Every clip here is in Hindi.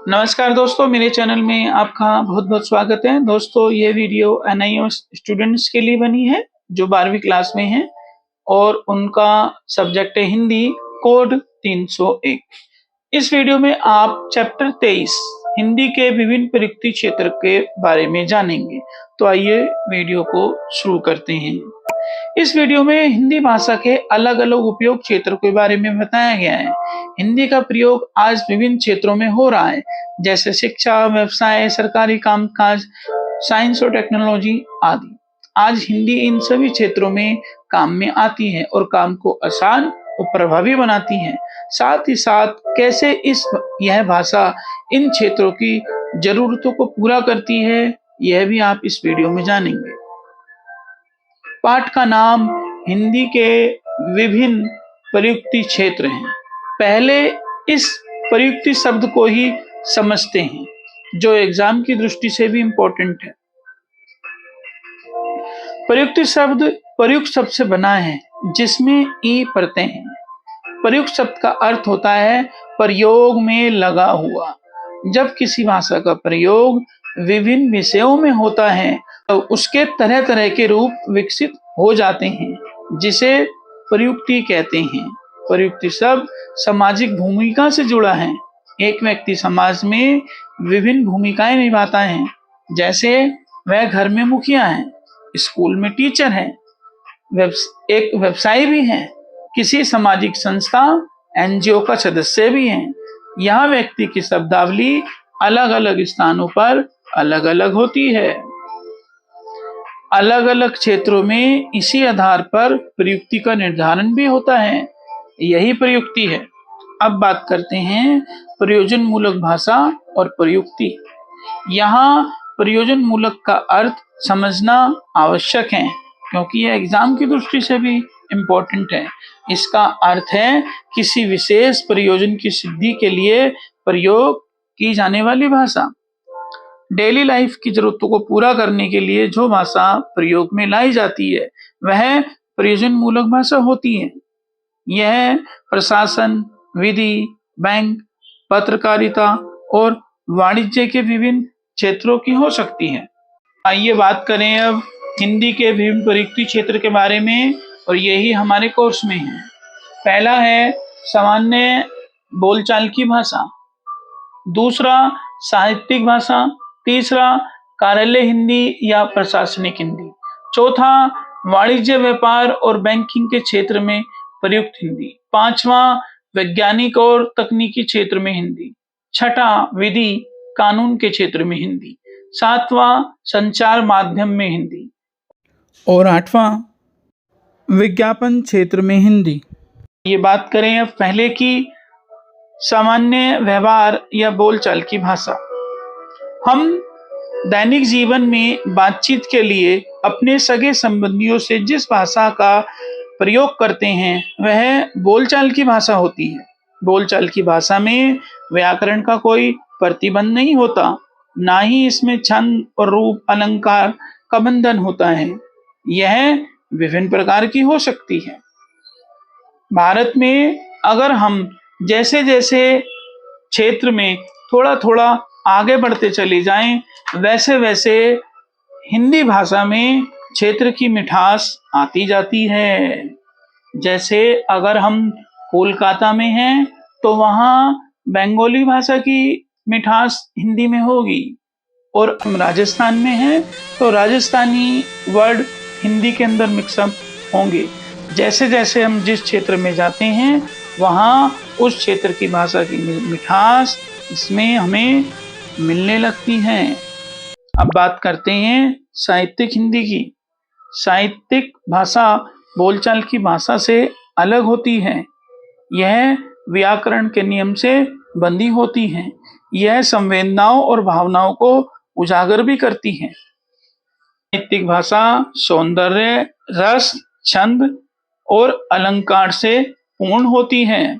नमस्कार दोस्तों, मेरे चैनल में आपका बहुत बहुत स्वागत है। दोस्तों, ये वीडियो एनआईओ स्टूडेंट्स के लिए बनी है जो 12वीं क्लास में हैं और उनका सब्जेक्ट है हिंदी, कोड 301। इस वीडियो में आप चैप्टर 23 हिंदी के विभिन्न प्रयुक्ति क्षेत्र के बारे में जानेंगे। तो आइए वीडियो को शुरू करते हैं। इस वीडियो में हिंदी भाषा के अलग अलग उपयोग क्षेत्र के बारे में बताया गया है। हिंदी का प्रयोग आज विभिन्न क्षेत्रों में हो रहा है, जैसे शिक्षा, व्यवसाय, सरकारी कामकाज, साइंस और टेक्नोलॉजी आदि। आज हिंदी इन सभी क्षेत्रों में काम में आती है और काम को आसान और प्रभावी बनाती है। साथ ही साथ कैसे यह भाषा इन क्षेत्रों की जरूरतों को पूरा करती है, यह भी आप इस वीडियो में जानेंगे। पाठ का नाम हिंदी के विभिन्न प्रयुक्ति क्षेत्र हैं। पहले इस प्रयुक्ति शब्द को ही समझते हैं, जो एग्जाम की दृष्टि से भी इम्पोर्टेंट है। प्रयुक्ति शब्द प्रयुक्त शब्द से बना है, जिसमें ई प्रत्यय हैं। प्रयुक्त शब्द का अर्थ होता है प्रयोग में लगा हुआ। जब किसी भाषा का प्रयोग विभिन्न विषयों में होता है तो उसके तरह तरह के रूप विकसित हो जाते हैं, जिसे प्रयुक्ति कहते हैं। प्रयुक्ति शब्द सामाजिक भूमिका से जुड़ा है। एक व्यक्ति समाज में विभिन्न भूमिकाएं निभाता है, जैसे वह घर में मुखिया है, स्कूल में टीचर है, एक व्यवसायी भी है, किसी सामाजिक संस्था एनजीओ का सदस्य भी है। यहाँ व्यक्ति की शब्दावली अलग अलग स्थानों पर अलग अलग होती है। अलग अलग क्षेत्रों में इसी आधार पर प्रयुक्ति का निर्धारण भी होता है। यही प्रयुक्ति है। अब बात करते हैं प्रयोजन मूलक भाषा और प्रयुक्ति। यहाँ प्रयोजन मूलक का अर्थ समझना आवश्यक है, क्योंकि यह एग्जाम की दृष्टि से भी इम्पोर्टेंट है। इसका अर्थ है किसी विशेष प्रयोजन की सिद्धि के लिए प्रयोग की जाने वाली भाषा। डेली लाइफ की जरूरतों को पूरा करने के लिए जो भाषा प्रयोग में लाई जाती है, वह प्रयोजन मूलक भाषा होती है। यह प्रशासन, विधि, बैंक, पत्रकारिता और वाणिज्य के विभिन्न क्षेत्रों की हो सकती है। आइए बात करें अब हिंदी के विभिन्न प्रयुक्ति क्षेत्र के बारे में, और यही हमारे कोर्स में है। पहला है सामान्य बोलचाल की भाषा, दूसरा साहित्यिक भाषा, तीसरा कार्यालय हिंदी या प्रशासनिक हिंदी, चौथा वाणिज्य, व्यापार और बैंकिंग के क्षेत्र में प्रयुक्त हिंदी, पांचवा वैज्ञानिक और तकनीकी क्षेत्र में हिंदी, छठा विधि कानून के क्षेत्र में हिंदी, सातवां संचार माध्यम में हिंदी और आठवां विज्ञापन क्षेत्र में हिंदी। ये बात करें अब पहले की सामान्य व्यवहार या बोलचाल की भाषा। हम दैनिक जीवन में बातचीत के लिए अपने सगे संबंधियों से जिस भाषा का प्रयोग करते हैं, वह बोलचाल की भाषा होती है। बोलचाल की भाषा में व्याकरण का कोई प्रतिबंध नहीं होता, ना ही इसमें छंद और रूप अलंकार का बंधन होता है। यह विभिन्न प्रकार की हो सकती है। भारत में अगर हम जैसे जैसे क्षेत्र में थोड़ा थोड़ा आगे बढ़ते चले जाएं, वैसे वैसे हिंदी भाषा में क्षेत्र की मिठास आती जाती है। जैसे अगर हम कोलकाता में हैं तो वहाँ बंगाली भाषा की मिठास हिंदी में होगी, और हम राजस्थान में हैं तो राजस्थानी वर्ड हिंदी के अंदर मिक्सअप होंगे। जैसे जैसे हम जिस क्षेत्र में जाते हैं, वहाँ उस क्षेत्र की भाषा की मिठास इसमें हमें मिलने लगती है। अब बात करते हैं साहित्यिक हिंदी की। साहित्यिक भाषा बोलचाल की भाषा से अलग होती है। यह व्याकरण के नियम से बंधी होती है। यह संवेदनाओं और भावनाओं को उजागर भी करती है। साहित्यिक भाषा सौंदर्य, रस, छंद और अलंकार से पूर्ण होती है।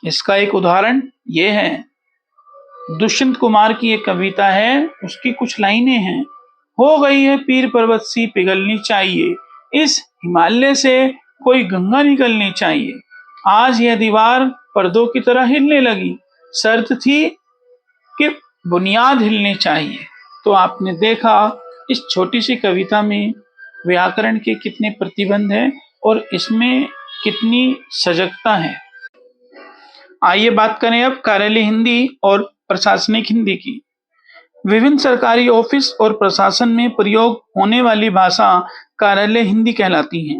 इसका एक उदाहरण ये है, दुष्यंत कुमार की एक कविता है, उसकी कुछ लाइनें हैं। हो गई है पीर पर्वत सी पिघलनी चाहिए, इस हिमालय से कोई गंगा निकलनी चाहिए। आज यह दीवार पर्दों की तरह हिलने लगी, शर्त थी कि बुनियाद हिलनी चाहिए। तो आपने देखा इस छोटी सी कविता में व्याकरण के कितने प्रतिबंध हैं और इसमें कितनी सजगता है। आइए बात करें अब कार्यालय हिंदी और प्रशासनिक हिंदी की। विभिन्न सरकारी ऑफिस और प्रशासन में प्रयोग होने वाली भाषा कार्यालय हिंदी कहलाती है।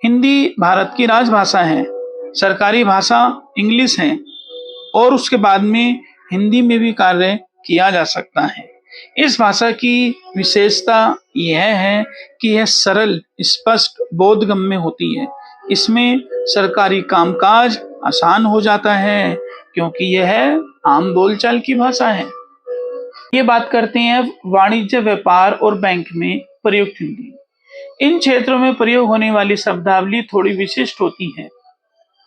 हिंदी भारत की राजभाषा है। सरकारी भाषा इंग्लिश है और उसके बाद में हिंदी में भी कार्य किया जा सकता है। इस भाषा की विशेषता यह है कि यह सरल, स्पष्ट, बोधगम्य होती है। इसमें सरकारी कामकाज आसान हो जाता है क्योंकि यह आम बोलचाल की भाषा है। ये बात करते हैं अब वाणिज्य, व्यापार और बैंक में प्रयुक्त हिंदी। इन क्षेत्रों में प्रयोग होने वाली शब्दावली थोड़ी विशिष्ट होती है।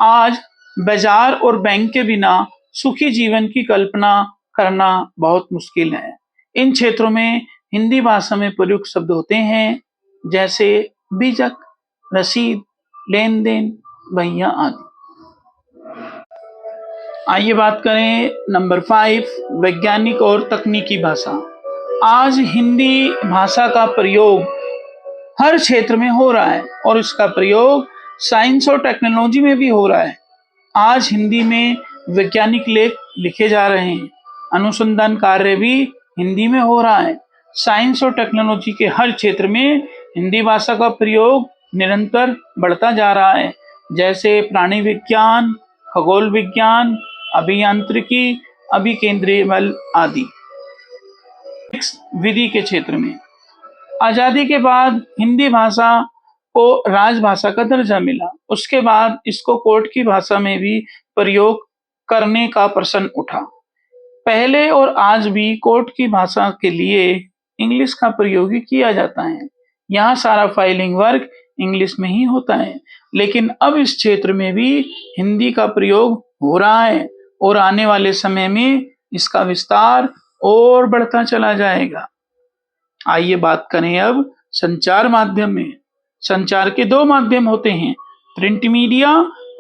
आज बाजार और बैंक के बिना सुखी जीवन की कल्पना करना बहुत मुश्किल है। इन क्षेत्रों में हिंदी भाषा में प्रयुक्त शब्द होते हैं जैसे बीजक, रसीद, लेन देन, भैया आदि। आइए बात करें नंबर 5, वैज्ञानिक और तकनीकी भाषा। आज हिंदी भाषा का प्रयोग हर क्षेत्र में हो रहा है और इसका प्रयोग साइंस और टेक्नोलॉजी में भी हो रहा है। आज हिंदी में वैज्ञानिक लेख लिखे जा रहे हैं, अनुसंधान कार्य भी हिंदी में हो रहा है। साइंस और टेक्नोलॉजी के हर क्षेत्र में हिंदी भाषा का प्रयोग निरंतर बढ़ता जा रहा है, जैसे प्राणी विज्ञान, खगोल विज्ञान, अभियांत्रिकी, अभिकेंद्रीय बल आदि। विधि के क्षेत्र में आजादी के बाद हिंदी भाषा को राजभाषा का दर्जा मिला। उसके बाद इसको कोर्ट की भाषा में भी प्रयोग करने का प्रश्न उठा। पहले और आज भी कोर्ट की भाषा के लिए इंग्लिश का प्रयोग ही किया जाता है। यहाँ सारा फाइलिंग वर्क इंग्लिश में ही होता है, लेकिन अब इस क्षेत्र में भी हिंदी का प्रयोग हो रहा है और आने वाले समय में इसका विस्तार और बढ़ता चला जाएगा। आइए बात करें अब संचार माध्यम में। संचार के 2 माध्यम होते हैं, प्रिंट मीडिया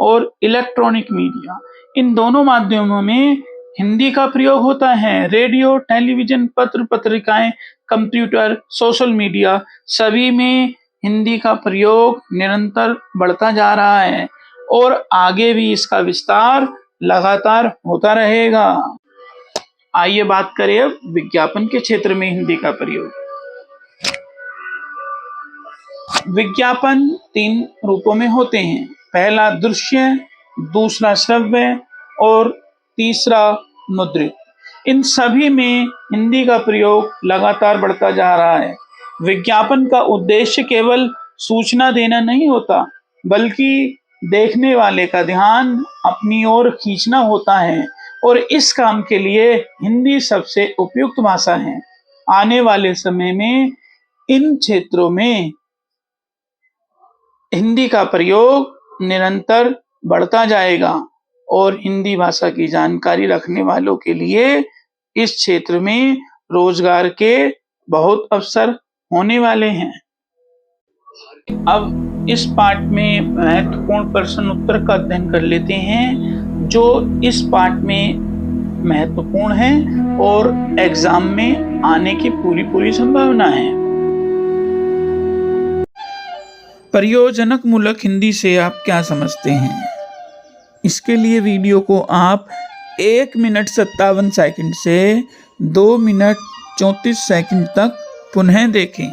और इलेक्ट्रॉनिक मीडिया। इन दोनों माध्यमों में हिंदी का प्रयोग होता है। रेडियो, टेलीविजन, पत्र पत्रिकाएं, कंप्यूटर, सोशल मीडिया, सभी में हिंदी का प्रयोग निरंतर बढ़ता जा रहा है और आगे भी इसका विस्तार लगातार होता रहेगा। आइए बात करें अब विज्ञापन के क्षेत्र में हिंदी का प्रयोग। विज्ञापन 3 रूपों में होते हैं। पहला दृश्य, दूसरा श्रव्य और तीसरा मुद्रित। इन सभी में हिंदी का प्रयोग लगातार बढ़ता जा रहा है। विज्ञापन का उद्देश्य केवल सूचना देना नहीं होता, बल्कि देखने वाले का ध्यान अपनी ओर खींचना होता है और इस काम के लिए हिंदी सबसे उपयुक्त भाषा है। आने वाले समय में इन क्षेत्रों में हिंदी का प्रयोग निरंतर बढ़ता जाएगा और हिंदी भाषा की जानकारी रखने वालों के लिए इस क्षेत्र में रोजगार के बहुत अवसर होने वाले हैं। अब इस पार्ट में महत्वपूर्ण प्रश्न उत्तर का अध्ययन कर लेते हैं जो इस पार्ट में महत्वपूर्ण है और एग्जाम में आने की पूरी संभावना है। प्रयोजनक मूलक हिंदी से आप क्या समझते हैं? इसके लिए वीडियो को आप 1 मिनट 57 सेकंड से 2 मिनट 34 सेकंड तक पुनः देखें।